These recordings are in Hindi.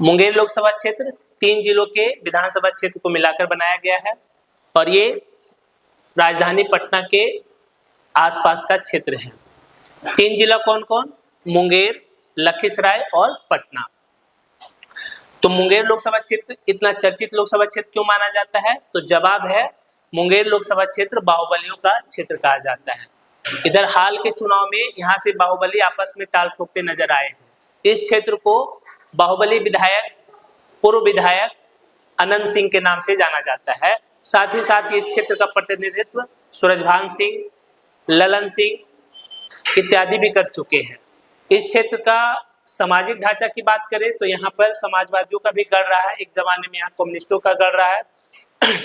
मुंगेर लोकसभा क्षेत्र 3 जिलों के विधानसभा क्षेत्र को मिलाकर बनाया गया है और ये राजधानी पटना के आसपास का क्षेत्र है। 3 जिला कौन कौन? मुंगेर, लखीसराय और पटना। तो मुंगेर लोकसभा क्षेत्र इतना चर्चित लोकसभा क्षेत्र क्यों माना जाता है? तो जवाब है, मुंगेर लोकसभा क्षेत्र बाहुबलियों का क्षेत्र कहा जाता है। इधर हाल के चुनाव में यहाँ से बाहुबली आपस में टाल ठोकते नजर आए हैं। इस क्षेत्र को बाहुबली विधायक, पूर्व विधायक अनंत सिंह के नाम से जाना जाता है। साथ ही साथ इस क्षेत्र का प्रतिनिधित्व सूरजभान सिंह, ललन सिंह इत्यादि भी कर चुके हैं। इस क्षेत्र का सामाजिक ढांचा की बात करें तो यहाँ पर समाजवादियों का भी गढ़ रहा है, एक जमाने में यहाँ कम्युनिस्टों का गढ़ रहा है,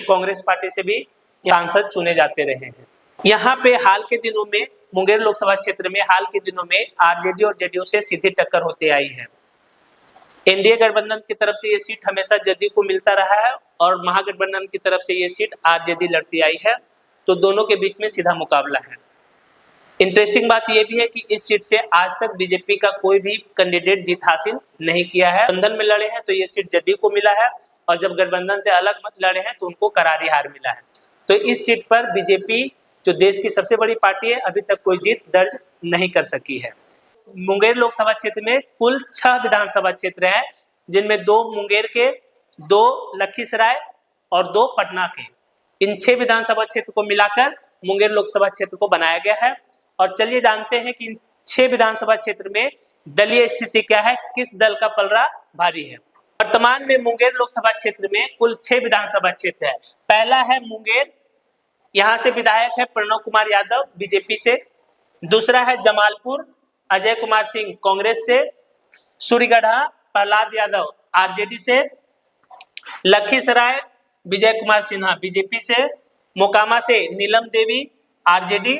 कांग्रेस पार्टी से भी सांसद चुने जाते रहे हैं। यहाँ पे हाल के दिनों में मुंगेर लोकसभा क्षेत्र में हाल के दिनों में आरजेडी और जेडीयू से सीधी टक्कर होते आई है। एनडीए गठबंधन की तरफ से ये सीट हमेशा जेडीयू को मिलता रहा है और महागठबंधन की तरफ से ये सीट आरजेडी लड़ती आई है, तो दोनों के बीच में सीधा मुकाबला है। इंटरेस्टिंग बात यह भी है कि इस सीट से आज तक बीजेपी का कोई भी कैंडिडेट जीत हासिल नहीं किया है। गठबंधन में लड़े हैं तो ये सीट जेडीयू को मिला है और जब गठबंधन से अलग लड़े हैं तो उनको करारी हार मिला है। तो इस सीट पर बीजेपी जो देश की सबसे बड़ी पार्टी है अभी तक कोई जीत दर्ज नहीं कर सकी है। मुंगेर लोकसभा क्षेत्र में कुल 6 विधानसभा क्षेत्र हैं, जिनमें 2 मुंगेर के, 2 लखीसराय और 2 पटना के। इन 6 विधानसभा क्षेत्र को मिलाकर मुंगेर लोकसभा क्षेत्र को बनाया गया है। और चलिए जानते हैं कि इन 6 विधानसभा क्षेत्र में दलीय स्थिति क्या है, किस दल का पलड़ा भारी है। वर्तमान में मुंगेर लोकसभा क्षेत्र में कुल 6 विधानसभा क्षेत्र है। पहला है मुंगेर, यहाँ से विधायक है प्रणव कुमार यादव बीजेपी से। दूसरा है जमालपुर, अजय कुमार सिंह कांग्रेस से। सूर्यगढ़ा प्रहलाद यादव आरजेडी से। लखीसराय विजय कुमार सिन्हा बीजेपी से। मोकामा से नीलम देवी आरजेडी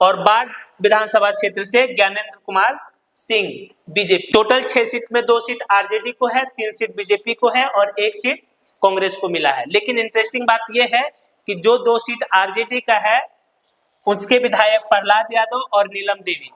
और बाढ़ विधानसभा क्षेत्र से Gyanendra Kumar Singh BJP. Total 6 seat में 2 सीट आरजेडी को है, 3 सीट बीजेपी को है और 1 सीट कांग्रेस को मिला है। लेकिन इंटरेस्टिंग बात यह है कि जो 2 सीट आरजेडी का है उसके विधायक प्रहलाद यादव और नीलम देवी,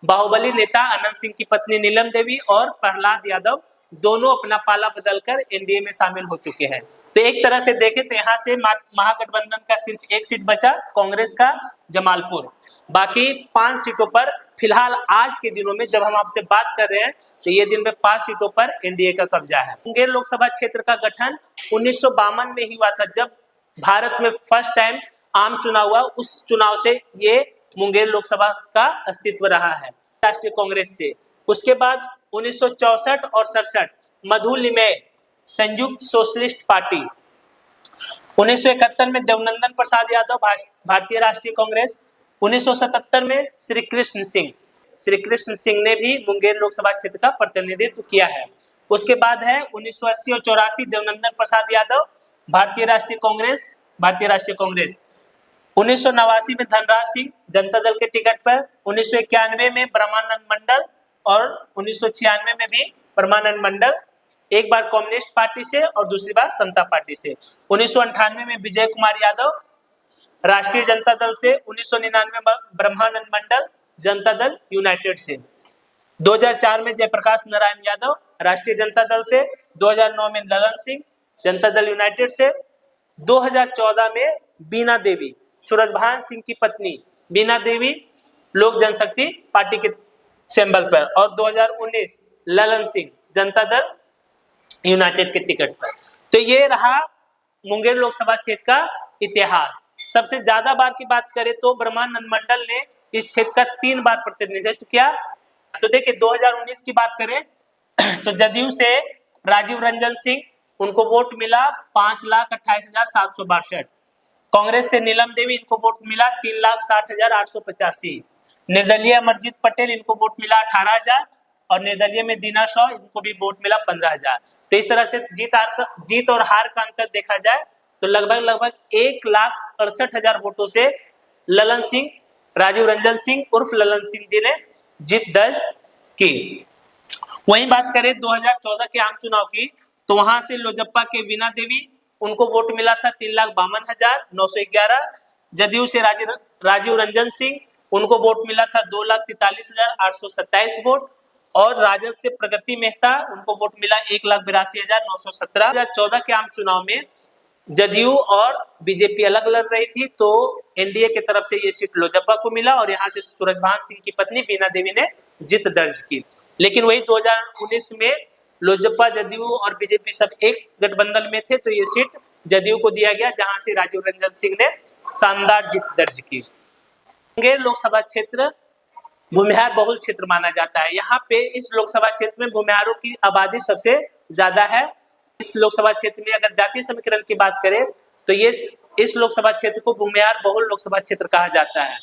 बाहुबली नेता अनंत सिंह की पत्नी नीलम देवी और प्रहलाद यादव दोनों अपना पाला बदलकर एनडीए में शामिल हो चुके हैं। तो एक तरह से देखें तो यहाँ से महागठबंधन का सिर्फ 1 सीट बचा, कांग्रेस का जमालपुर। बाकी 5 सीटों पर फिलहाल आज के दिनों में जब हम आपसे बात कर रहे हैं तो ये दिन में 5 सीटों पर एनडीए का कब्जा है। मुंगेर लोकसभा क्षेत्र का गठन 1952 में ही हुआ था, जब भारत में फर्स्ट टाइम आम चुनाव हुआ। उस चुनाव से ये मुंगेर लोकसभा का अस्तित्व रहा है राष्ट्रीय कांग्रेस से। उसके बाद 1964 और 67 मधुलिमय संयुक्त सोशलिस्ट पार्टी। 1971 में देवनंदन प्रसाद यादव भारतीय राष्ट्रीय कांग्रेस। 1977 में श्री कृष्ण सिंह ने भी मुंगेर लोकसभा क्षेत्र का प्रतिनिधित्व किया है। उसके बाद है 1980 और 84 देवनंदन प्रसाद यादव भारतीय राष्ट्रीय कांग्रेस। 1989 में धनराज सिंह जनता दल के टिकट पर। 1991 में ब्रह्मानंद मंडल और 1996 में भी ब्रह्मानंद मंडल, एक बार कम्युनिस्ट पार्टी से और दूसरी बार समता पार्टी से। 1998 में विजय कुमार यादव राष्ट्रीय जनता दल से। 1999 में ब्रह्मानंद मंडल जनता दल यूनाइटेड से। 2004 में जयप्रकाश नारायण यादव राष्ट्रीय जनता दल से। 2009 में ललन सिंह जनता दल यूनाइटेड से। 2014 में बीना देवी, सूरजभान सिंह की पत्नी बीना देवी लोक जनशक्ति पार्टी के सिंबल पर। और 2019 ललन सिंह जनता दल यूनाइटेड के टिकट पर। तो ये रहा मुंगेर लोकसभा क्षेत्र का इतिहास। सबसे ज्यादा बार की बात करें तो ब्रह्मानंद मंडल ने इस क्षेत्र का 3 बार प्रतिनिधित्व किया। तो देखिए 2019 की बात करें तो जदयू से राजीव रंजन सिंह, उनको वोट मिला 5,28,762। कांग्रेस से नीलम देवी, इनको वोट मिला 3,60,885। निर्दलीय अमरजीत पटेल, इनको वोट मिला 18,000 और निर्दलीय में दीना शॉ, इनको भी वोट मिला 15,000। तो इस तरह से जीत और हार का अंतर देखा जाए तो लगभग 1,68,000 वोटों से ललन सिंह, राजीव रंजन सिंह उर्फ ललन सिंह जी ने जीत दर्ज की। वहीं बात करें 2014 के आम चुनाव की तो वहां से लोजप्पा के वीना देवी, उनको वोट मिला था 3,52,911। जदयू से राजीव रंजन सिंह, उनको वोट मिला था 2,43,827 वोट। और राजद से प्रगति मेहता, उनको वोट मिला 1,82,917। 2014 के आम चुनाव में जदयू और बीजेपी अलग लड़ रही थी, तो एनडीए की तरफ से ये सीट लोजपा को मिला और यहाँ से सूरजभान सिंह की पत्नी बीना देवी ने जीत दर्ज की। लेकिन वही 2019 में लोजपा, जदयू और बीजेपी सब एक गठबंधन में थे, तो ये सीट जदयू को दिया गया, जहां से राजीव रंजन सिंह ने शानदार जीत दर्ज की। मुंगेर लोकसभा क्षेत्र भूमिहार बहुल क्षेत्र माना जाता है। यहाँ पे इस लोकसभा क्षेत्र में भूमिहारों की आबादी सबसे ज्यादा है। इस लोकसभा क्षेत्र में अगर जातीय समीकरण की बात करें तो ये इस लोकसभा क्षेत्र को भूमिहार बहुल लोकसभा क्षेत्र कहा जाता है।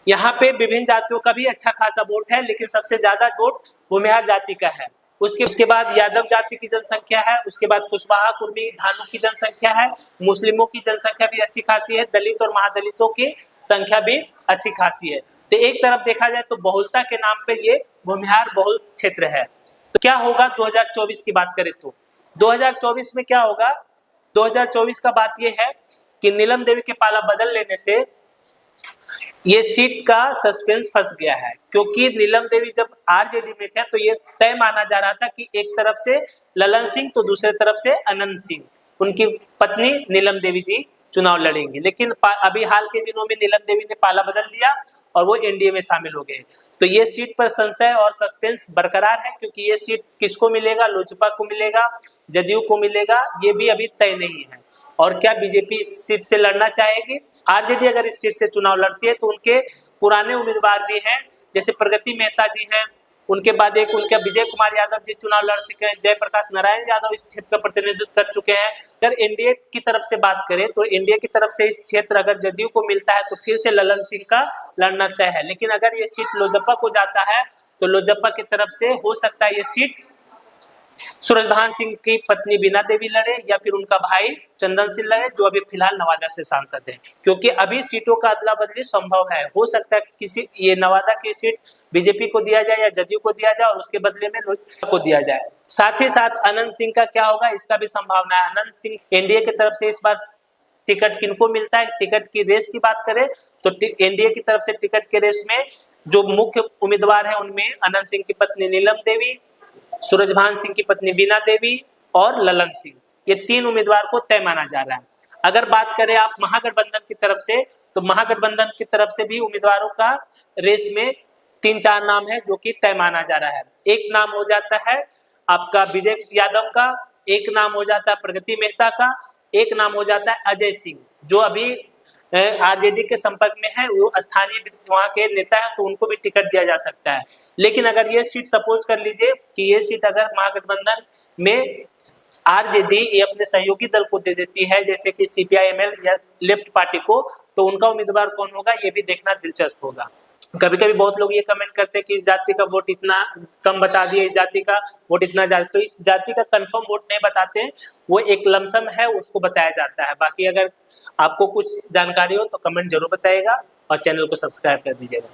यहाँ पे विभिन्न जातियों का भी अच्छा खासा वोट है, लेकिन सबसे ज्यादा वोट भूमिहार जाति का है। उसके बाद यादव जाति की जनसंख्या है, उसके बाद कुशवाहा, कुर्मी, धानु की जनसंख्या है, मुस्लिमों की जनसंख्या भी अच्छी खासी है, दलित और महादलितों की संख्या भी अच्छी खासी है। तो एक तरफ देखा जाए तो बहुलता के नाम पे ये भूमिहार बहुल क्षेत्र है। तो क्या होगा 2024 की बात करें तो 2024 में क्या होगा? 2024 का बात ये है कि नीलम देवी के पाला बदल लेने से ये सीट का सस्पेंस फंस गया है, क्योंकि नीलम देवी जब आरजेडी में थे तो ये तय माना जा रहा था कि एक तरफ से ललन सिंह तो दूसरे तरफ से अनंत सिंह, उनकी पत्नी नीलम देवी जी चुनाव लड़ेंगी। लेकिन अभी हाल के दिनों में नीलम देवी ने पाला बदल लिया और वो एनडीए में शामिल हो गए। तो ये सीट पर संशय और सस्पेंस बरकरार है, क्योंकि ये सीट किसको मिलेगा, लोजपा को मिलेगा, जदयू को मिलेगा, ये भी अभी तय नहीं है। और क्या बीजेपी इस सीट से लड़ना चाहेगी? आरजेडी अगर इस सीट से चुनाव लड़ती है तो उनके पुराने उम्मीदवार भी हैं, जैसे प्रगति मेहता जी हैं, उनके बाद एक उनके विजय कुमार यादव जी चुनाव लड़ सके, जयप्रकाश नारायण यादव इस क्षेत्र का प्रतिनिधित्व कर चुके हैं। अगर एनडीए की तरफ से बात करें तो एनडीए की तरफ से इस क्षेत्र अगर जदयू को मिलता है तो फिर से ललन सिंह का लड़ना तय है। लेकिन अगर ये सीट लोजपा को जाता है तो लोजपा की तरफ से हो सकता है ये सीट सूरजभान सिंह की पत्नी बीना देवी लड़े या फिर उनका भाई चंदन सिंह लड़े, जो अभी फिलहाल नवादा से सांसद है। क्योंकि अभी सीटों का अदला बदली संभव है, हो सकता है किसी ये नवादा की सीट बीजेपी को दिया जाए या जदयू को दिया जाए और उसके बदले में लोजपा को दिया जाए। साथ ही साथ अनंत सिंह का क्या होगा, इसका भी संभावना है। अनंत सिंह एनडीए की तरफ से इस बार टिकट किनको मिलता है? टिकट की रेस की बात करें तो एनडीए की तरफ से टिकट के रेस में जो मुख्य उम्मीदवार है उनमें अनंत सिंह की पत्नी नीलम देवी, सूरजभान सिंह की पत्नी बीना देवी और ललन सिंह, ये तीन उम्मीदवार को तय माना जा रहा है। अगर बात करें आप महागठबंधन की तरफ से तो महागठबंधन की तरफ से भी उम्मीदवारों का रेस में 3-4 नाम है जो कि तय माना जा रहा है। एक नाम हो जाता है आपका विजय यादव का, एक नाम हो जाता है प्रगति मेहता का, एक नाम हो जाता है अजय सिंह, जो अभी आरजेडी के संपर्क में है, वो स्थानीय वहां के नेता है, तो उनको भी टिकट दिया जा सकता है। लेकिन अगर ये सीट सपोज कर लीजिए कि ये सीट अगर महागठबंधन में आरजेडी ये अपने सहयोगी दल को दे देती है, जैसे कि सीपीआई-एमएल या लेफ्ट पार्टी को, तो उनका उम्मीदवार कौन होगा ये भी देखना दिलचस्प होगा। कभी कभी बहुत लोग ये कमेंट करते हैं कि इस जाति का वोट इतना कम बता दिए, इस जाति का वोट इतना ज्यादा, तो इस जाति का कंफर्म वोट नहीं बताते हैं, वो एक लमसम है उसको बताया जाता है। बाकी अगर आपको कुछ जानकारी हो तो कमेंट जरूर बताइएगा और चैनल को सब्सक्राइब कर दीजिएगा।